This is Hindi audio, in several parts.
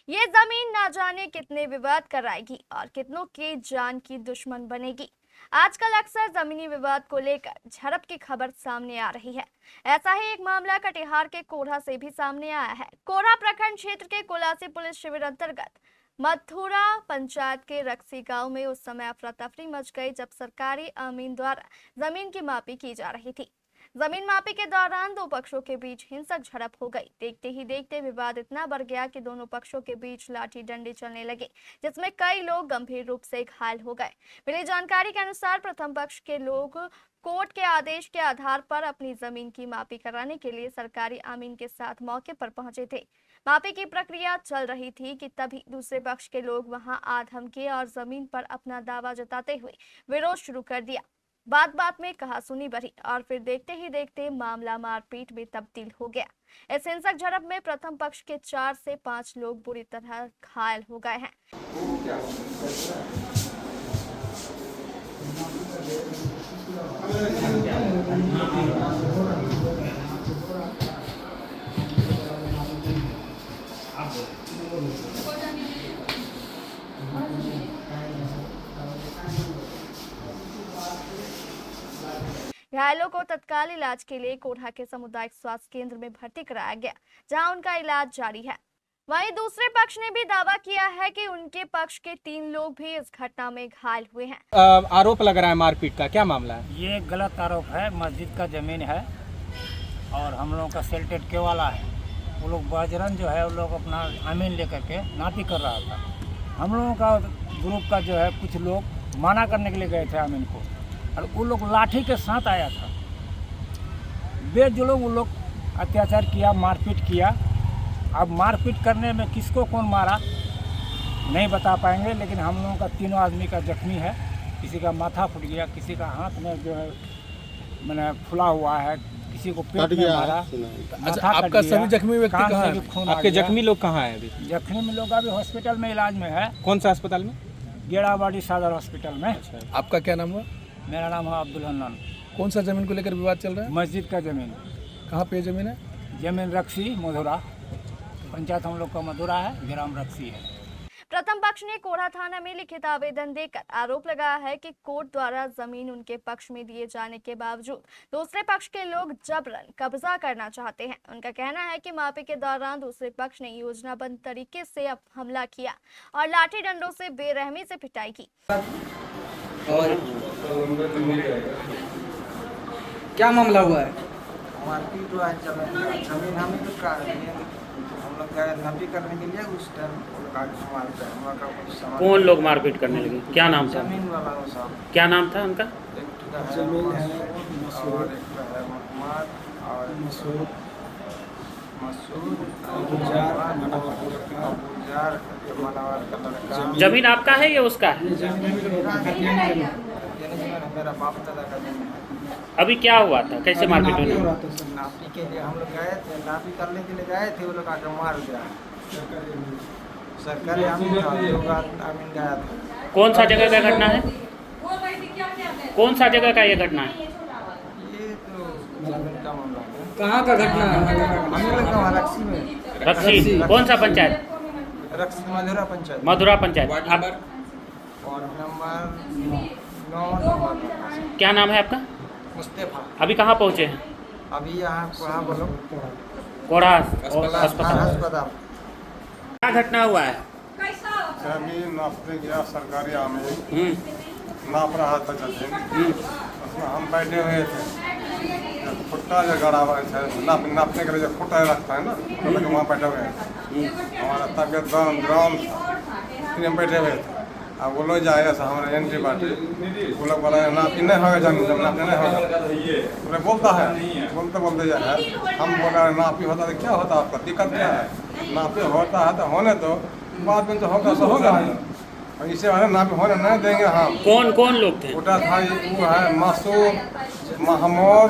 ये जमीन ना जाने कितने विवाद कराएगी और कितनों के जान की दुश्मन बनेगी। आजकल अक्सर जमीनी विवाद को लेकर झड़प की खबर सामने आ रही है। ऐसा ही एक मामला कटिहार के कोढ़ा से भी सामने आया है। कोढ़ा प्रखंड क्षेत्र के कोलासी पुलिस शिविर अंतर्गत मथुरा पंचायत के रक्सी गांव में उस समय अफरा तफरी मच गई जब सरकारी अमीन द्वारा जमीन की मापी की जा रही थी। जमीन मापी के दौरान दो पक्षों के बीच हिंसक झड़प हो गई। देखते ही देखते विवाद इतना बढ़ गया कि दोनों पक्षों के बीच लाठी डंडे चलने लगे, जिसमें कई लोग गंभीर रूप से घायल हो गए। मिली जानकारी के अनुसार प्रथम पक्ष के लोग कोर्ट के आदेश के आधार पर अपनी जमीन की मापी कराने के लिए सरकारी अमीन के साथ मौके पर पहुंचे थे। मापी की प्रक्रिया चल रही थी कि तभी दूसरे पक्ष के लोग वहां आ धमके और जमीन पर अपना दावा जताते हुए विरोध शुरू कर दिया। बात बात में कहासुनी बढ़ी और फिर देखते ही देखते मामला मारपीट में तब्दील हो गया। इस हिंसक झड़प में प्रथम पक्ष के 4 से 5 लोग बुरी तरह घायल हो गए हैं। घायलों को तत्काल इलाज के लिए कोढ़ा के सामुदायिक स्वास्थ्य केंद्र में भर्ती कराया गया, जहां उनका इलाज जारी है। वहीं दूसरे पक्ष ने भी दावा किया है कि उनके पक्ष के 3 लोग भी इस घटना में घायल हुए हैं। आरोप लग रहा है मारपीट का, क्या मामला है? ये गलत आरोप है। मस्जिद का ज़मीन है और हम लोगों का सेल्टेड के वाला है। वो लोग बजरंग जो है वो लोग अपना अमीन लेकर के नापी कर रहा था। हम लोगों का ग्रुप का जो है कुछ लोग मना करने के लिए गए थे अमीन को, और वो लोग लाठी के साथ आया था। बेजुल्म वो लोग अत्याचार किया, मारपीट किया। अब मारपीट करने में किसको कौन मारा नहीं बता पाएंगे, लेकिन हम लोगों का 3 आदमी का जख्मी है। किसी का माथा फूट गया, किसी का हाथ में जो है मैंने फुला हुआ है, किसी को पेट में मारा। अच्छा, आपका सभी जख्मी व्यक्ति कहाँ है? आपके जख्मी लोग कहाँ हैं अभी? जख्मी में लोग अभी हॉस्पिटल में इलाज में है। कौन सा अस्पताल में? गेड़ाबाड़ी सदर हॉस्पिटल में। अच्छा, आपका क्या नाम हुआ? मेरा नाम है अब्दुल हन्नान। कौन सा जमीन को लेकर विवाद चल रहा है? मस्जिद का ज़मीन। कहाँ पे जमीन है? जमीन रक्सी मधुरा पंचायत हम लोग का मधुरा है, ग्राम रक्सी है। प्रथम पक्ष ने कोढ़ा थाना में लिखित आवेदन देकर आरोप लगाया है कि कोर्ट द्वारा जमीन उनके पक्ष में दिए जाने के बावजूद दूसरे पक्ष के लोग जबरन कब्जा करना चाहते हैं। उनका कहना है कि मापी के दौरान दूसरे पक्ष ने योजनाबद्ध तरीके से हमला किया और लाठी डंडों से बेरहमी से पिटाई की। और क्या मामला हुआ है? मारपीट हुआ है। जमीन हमें तो हम लोग गए नपी करने के लिए, उस टाइम कौन लोग मारपीट करने लगे? क्या नाम था? जमीन वाला वो सब। क्या नाम था उनका? जमीन है और एक है मोहम्मद और मसूद मनावर का लड़का। जमीन आपका है या उसका है? मेरा बाप दादा का जमीन है। अभी क्या हुआ था? कैसे मारपीट हुई? नापी के लिए हम लोग गए थे, नापी करने के लिए गए थे। वो लोग आकर मार दिया। सरकारी अमीन था, अमीन गया था। कौन सा जगह का घटना है? कौन सा जगह का ये घटना है? ये तो जमीन का मामला है। कहाँ का घटना है? हम लोग का रक्सी में। रक्सी कौन सा पंचायत? रक्सी मधुरा पंचायत। मधुरा पंचायत। आप और नंबर 9 क्या नाम है आपका? मुस्तफा। अभी कहाँ पहुँचे हैं? अभी यहाँ कोढ़ा बोलो कोढ़ा अस्पताल। अस्पताल। क्या घटना हुआ है? जमीन नापने गया सरकारी अमीन, नाप रहा था जमीन। उसमें हम बैठे हुए थे। खुट्टा जो गड़ा हुआ है नापने के लिए जो खुट्टा रखता है ना, तो लगे वहाँ बैठे हुए हैं। हमारा तबियत ग्राउंड फिर हम बैठे हुए थे। अब वो लोग जाए हमारे एंट्री पार्टी, वो लोग बोला नापी नहीं होगा, जमीन जब नापने नहीं होगा। बोले बोलता है, बोलते बोलते जो है हम बोला नापी होता तो क्या होता, आपका दिक्कत क्या है? नापी होता है तो होने दो, बाद में तो होगा सो होगा। और इसे वाले नापी होने नहीं देंगे हम। कौन कौन लोग थे? उठा था वो है मासूम, महमूद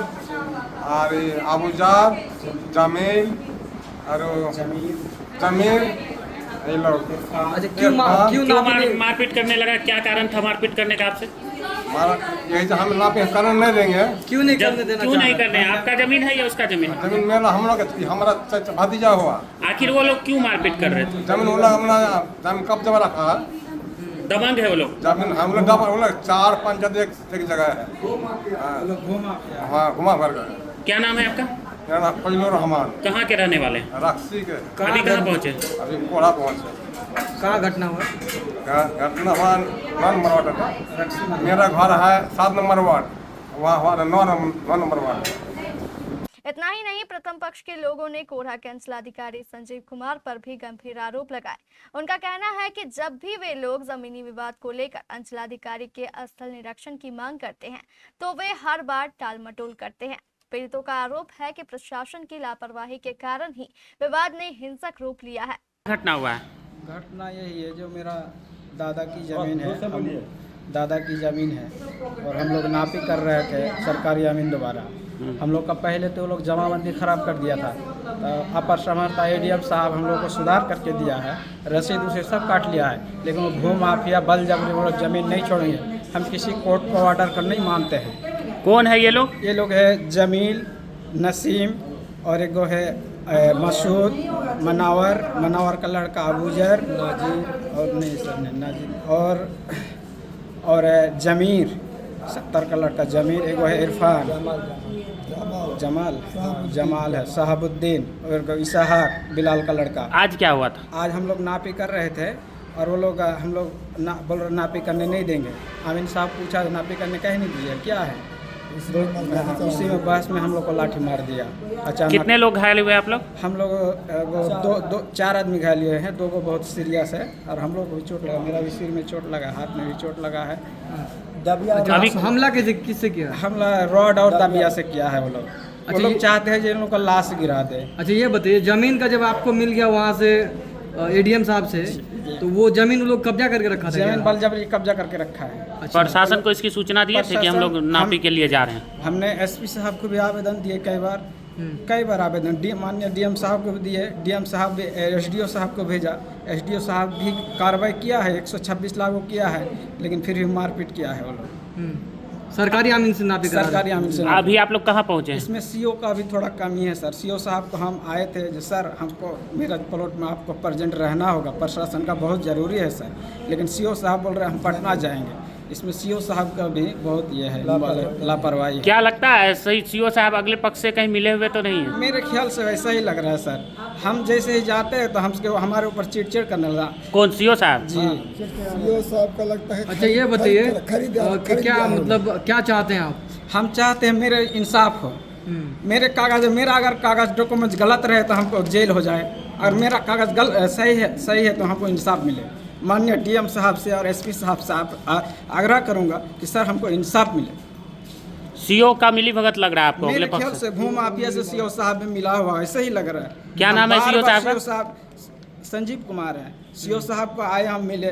और अबूजार, जमील और जमील, ये लोग। अच्छा, क्यों मारपीट करने लगा? क्या कारण था मारपीट करने का आपसे? हमारा यही जो हम नापे करने नहीं देंगे। क्यों नहीं करने देना क्यों नहीं चाह कर रहे हैं? आपका जमीन है या उसका जमीन है? जमीन मेरा हम लोग हमारा भतीजा हुआ आखिर वो लोग क्यों मारपीट कर रहे थे? जमीन वो लोग अपना जमीन कब्जा में रखा है। दबंग है वो लोग? जमीन हम लोग 4-5 एक जगह है। हाँ घुमा भर गए। क्या नाम है आपका? मेरा नाम फजलुर रहमान, कहाँ के रहने वाले हैं? रक्सी के। अभी कहाँ पहुँचे? अभी कोड़ा पहुँचे। कहाँ घटना हुआ? घटना हुआ 9 नंबर वार्ड में। मेरा घर है 7 नंबर वार्ड, वहाँ हुआ 9 नंबर वार्ड। इतना ही नहीं, प्रथम पक्ष के लोगों ने कोढ़ा के अंचलाधिकारी संजीव कुमार पर भी गंभीर आरोप लगाए। उनका कहना है कि जब भी वे लोग जमीनी विवाद को लेकर अंचलाधिकारी के स्थल निरीक्षण की मांग करते हैं तो वे हर बार टाल मटोल करते हैं। पीड़ितों का आरोप है कि प्रशासन की लापरवाही के कारण ही विवाद ने हिंसक रूप लिया है। घटना हुआ है? घटना यही है, जो मेरा दादा की ज़मीन है, दादा की ज़मीन है और हम लोग नापी कर रहे थे सरकारी ज़मीन दोबारा। हम लोग का पहले तो वो लोग जमाबंदी ख़राब कर दिया था, तो अपर समर्थ ADM साहब हम लोग को सुधार करके दिया है, रसीद उसे सब काट लिया है, लेकिन वो भू माफिया बल जबरी वो लोग ज़मीन नहीं छोड़ेंगे। हम किसी कोर्ट को ऑर्डर कर नहीं मानते हैं। कौन है ये लोग? ये लोग है जमील, नसीम और एक है मसूद, मनावर का लड़का अबूजर, नाजिर और नहीं सर नहीं नाजिर और जमीर 70 का लड़का जमीर, एक है इरफान, जमाल है, शहाबुद्दीन और इसहाक बिलाल का लड़का। आज क्या हुआ था? आज हम लोग नापी कर रहे थे और वो लोग हम लोग बोल रहे नापी करने नहीं देंगे। आमिन साहब पूछा नापी करने कहीं नहीं दिया, क्या है? उसी में बहस में हम लोग को लाठी मार दिया अचानक। कितने लोग घायल हुए आप लोग? हम लोग 4 आदमी घायल हुए हैं, 2 को बहुत सीरियस है और हम लोग को भी चोट लगा। मेरा भी सिर में चोट लगा, हाथ में भी चोट लगा है। अभी हमला किससे किया? हमला रॉड और दबिया से किया है वो लोग। वो लोग चाहते हैं कि इन लोग का लाश गिरा दे। अच्छा ये बताइए, जमीन का जब आपको मिल गया वहाँ से ADM साहब से, तो वो जमीन वो लोग कब्जा करके रखा था? जमीन बल जबरी कब्जा करके रखा है। अच्छा। प्रशासन को इसकी सूचना दिए थे कि हम लोग नापी के लिए जा रहे हैं? हमने SP साहब को भी आवेदन दिए कई बार आवेदन माननीय DM साहब को भी दिए। DM साहब भी SDO साहब को भेजा, SDO साहब भी कार्रवाई किया है, 126 लागू किया है, लेकिन फिर भी मारपीट किया है वो लोग। सरकारी आमीन से नापी करा? सरकारी आमीन से। अभी आप लोग कहाँ पहुँचे हैं? इसमें CO का भी थोड़ा कमी है सर। CO साहब को हम आए थे जो सर हमको मेरा प्लॉट में आपको प्रेजेंट रहना होगा, प्रशासन का बहुत ज़रूरी है सर, लेकिन CO साहब बोल रहे हैं हम पटना जाएंगे। इसमें CO साहब का भी बहुत ये है लापरवाही। क्या लगता है सही CO साहब अगले पक्ष से कहीं मिले हुए तो नहीं है? मेरे ख्याल से वैसा ही लग रहा है सर। हम जैसे ही जाते हैं तो हमसे हमारे ऊपर चिड़चिड़ करने लगा। कौन CO साहब? जी CO साहब का लगता है। अच्छा ये बताइए कि क्या मतलब क्या चाहते हैं आप? हम चाहते हैं मेरे इंसाफ हो। मेरे मेरा अगर कागज़ डॉक्यूमेंट्स गलत रहे तो हमको जेल हो जाए, और मेरा कागज़ सही है तो हमको इंसाफ मिले। माननीय DM साहब से और SP साहब आग्रह करूंगा कि सर हमको इंसाफ मिले। CO का मिली भगत लग रहा है आपको? मेरे ख्याल से भू माफिया से CO साहब में मिला हुआ ऐसा ही लग रहा है। क्या नाम है CO साहब का? CO साहब संजीव कुमार है। CO साहब को आए हम मिले,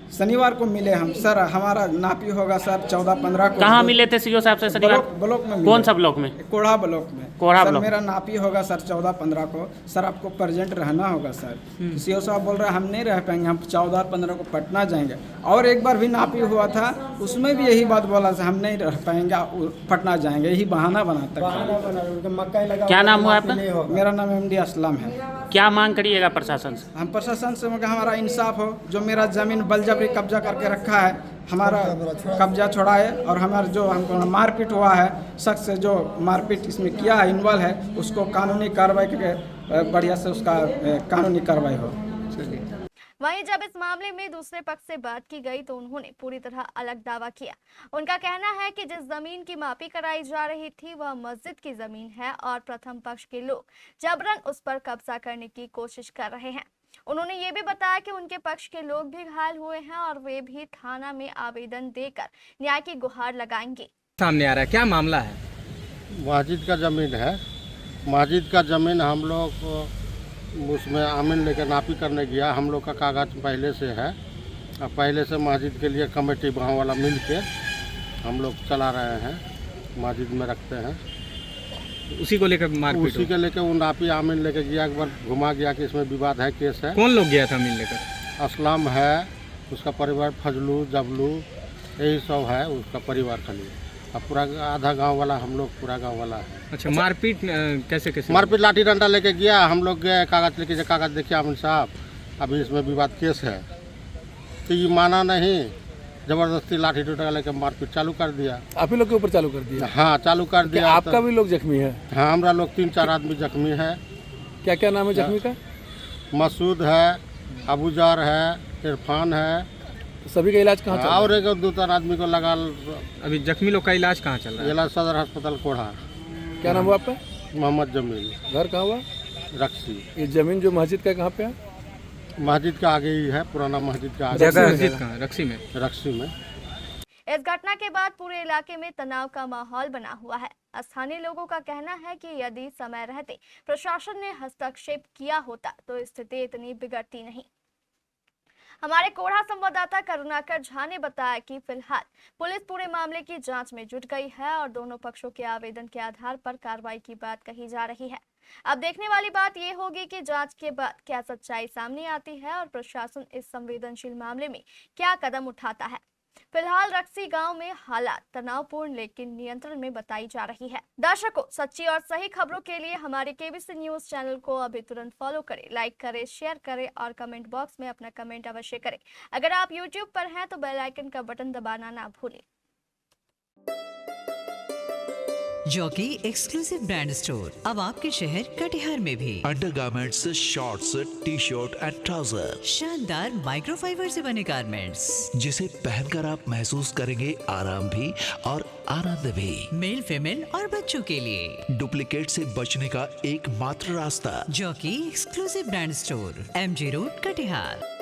शनिवार को मिले हम। सर हमारा नापी होगा सर 14-15 को। कहाँ मिले थे CO साहब से शनिवार? ब्लॉक में। कौन सा ब्लॉक में? कोढ़ा ब्लॉक में। Korha sir block. मेरा नापी होगा सर 14-15 को। सर आपको प्रेजेंट रहना होगा सर। CO साहब बोल रहे हैं हम नहीं रह पाएंगे, हम 14-15 को पटना जाएंगे। और एक बार भी नापी हुआ था, उसमें भी यही बात बोला था हम नहीं रह पाएंगे, पटना जाएंगे, यही बहाना बनाता है। क्या नाम हुआ आपका? मेरा नाम MD असलम है। क्या मांग करिएगा प्रशासन से? हम प्रशासन से हमारा इंसाफ हो। जो मेरा ज़मीन बलजबरी कब्जा करके रखा है, हमारा कब्जा छुड़ाए, और हमारा जो हमको मारपीट हुआ है, शख्स से जो मारपीट इसमें किया है, इन्वॉल्व है, उसको कानूनी कार्रवाई करके बढ़िया से उसका कानूनी कार्रवाई हो। वहीं जब इस मामले में दूसरे पक्ष से बात की गई तो उन्होंने पूरी तरह अलग दावा किया। उनका कहना है कि जिस जमीन की मापी कराई जा रही थी वह मस्जिद की जमीन है और प्रथम पक्ष के लोग जबरन उस पर कब्जा करने की कोशिश कर रहे हैं। उन्होंने ये भी बताया कि उनके पक्ष के लोग भी घायल हुए हैं और वे भी थाना में आवेदन देकर न्याय की गुहार लगाएंगे। सामने आ रहा है, क्या मामला है? मस्जिद का ज़मीन है। मस्जिद का ज़मीन हम लोग उसमें आमीन लेकर नापी करने गया। हम लोग का कागज़ पहले से है, और पहले से मस्जिद के लिए कमेटी वहाँ वाला मिल के हम लोग चला रहे हैं, मस्जिद में रखते हैं। उसी को लेकर मारपीट? उसी के लेकर वो नापी आमीन लेकर गया, एक बार घुमा गया कि इसमें विवाद है, केस है। कौन लोग गया था मिल लेकर? असलम है, उसका परिवार फजलू, जबलू यही सब है उसका परिवार खाली। अब पूरा आधा गांव वाला हम लोग, पूरा गांव वाला है। अच्छा, मारपीट कैसे कैसे? मारपीट लाठी डंडा लेके गया, हम लोग गए कागज लेके, कागज देखिए अमिन साहब अभी इसमें विवाद केस है, तो ये माना नहीं, जबरदस्ती लाठी डंडा लेके मारपीट चालू कर दिया। आप ही लोग के ऊपर चालू कर दिया? हाँ चालू कर दिया। आपका भी लोग जख्मी है? हाँ हमारा लोग 3-4 आदमी जख्मी है। क्या क्या नाम है जख्मी का? मसूद है, अबूजार है, इरफान है। सभी का इलाज कहाँ चल रहा है? और एक 2-4 आदमी को लगा। अभी जख्मी लोग का इलाज कहाँ चल रहा है? इलाज सदर अस्पताल कोढ़ा। क्या नाम हुआ आपका? मोहम्मद जमील। घर कहाँ हुआ? रक्सी। ये जमीन जो मस्जिद का कहाँ पे है? मस्जिद का आगे ही है, पुराना मस्जिद का आगे। मस्जिद कहाँ? रक्सी में। रक्सी में। इस घटना के बाद पूरे इलाके में तनाव का माहौल बना हुआ है। स्थानीय लोगों का कहना है कि यदि समय रहते प्रशासन ने हस्तक्षेप किया होता तो स्थिति इतनी बिगड़ती नहीं। हमारे कोढ़ा संवाददाता करुणाकर झा ने बताया कि फिलहाल पुलिस पूरे मामले की जांच में जुट गई है और दोनों पक्षों के आवेदन के आधार पर कार्रवाई की बात कही जा रही है। अब देखने वाली बात यह होगी कि जांच के बाद क्या सच्चाई सामने आती है और प्रशासन इस संवेदनशील मामले में क्या कदम उठाता है। फिलहाल रक्सी गांव में हालात तनावपूर्ण लेकिन नियंत्रण में बताई जा रही है। दर्शकों, सच्ची और सही खबरों के लिए हमारे केबीसी न्यूज चैनल को अभी तुरंत फॉलो करें, लाइक करें, शेयर करें और कमेंट बॉक्स में अपना कमेंट अवश्य करें। अगर आप यूट्यूब पर हैं तो बेल आइकन का बटन दबाना ना भूलें। जॉकी एक्सक्लूसिव ब्रांड स्टोर अब आपके शहर कटिहार में भी। Undergarments, shorts, T shirt and trouser, शानदार माइक्रोफाइबर से बने गारमेंट्स जिसे पहनकर आप महसूस करेंगे आराम भी और आनंद भी। मेल, फीमेल और बच्चों के लिए डुप्लीकेट से बचने का एकमात्र रास्ता jockey exclusive brand store, MG road, Katihar.